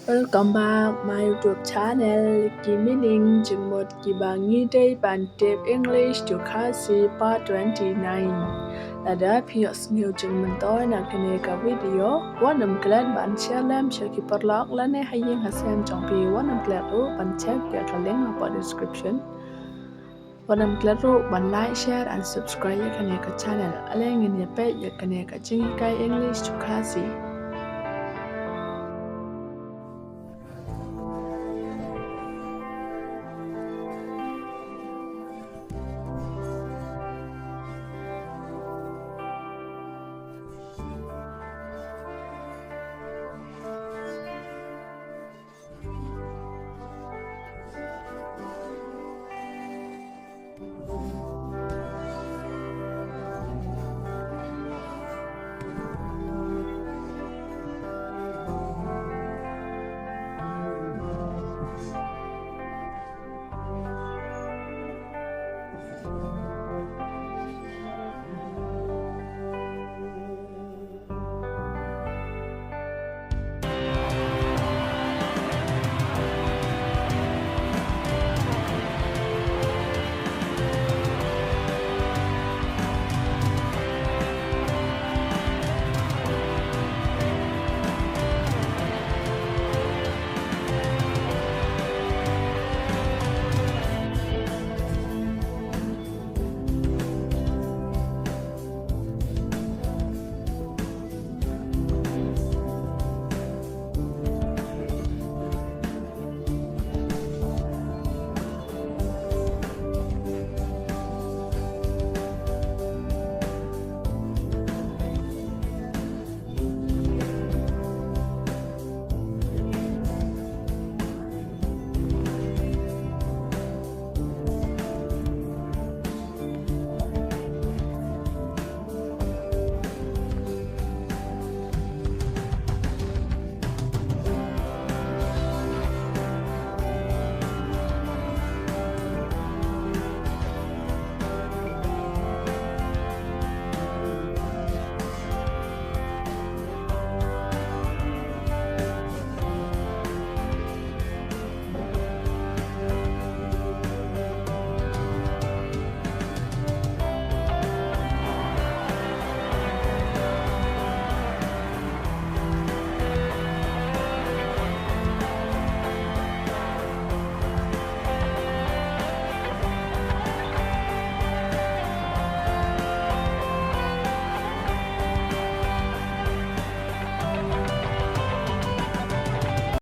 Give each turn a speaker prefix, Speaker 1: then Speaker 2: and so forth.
Speaker 1: Welcome back my YouTube channel. Kimining Jimot Kibangi Day Bantip English to Kasi Part 29. Lada Pios New Jimontoy na kaneka video. Wanam glad ban chalam shaki perlok lane haying hasem jongpi wanam glad ru ban check ya kaleng apa description. Wanam glad ru ban like, share and subscribe ya kaneka channel. Aleng in ya pe ya kaneka jingi kai English to Kasi.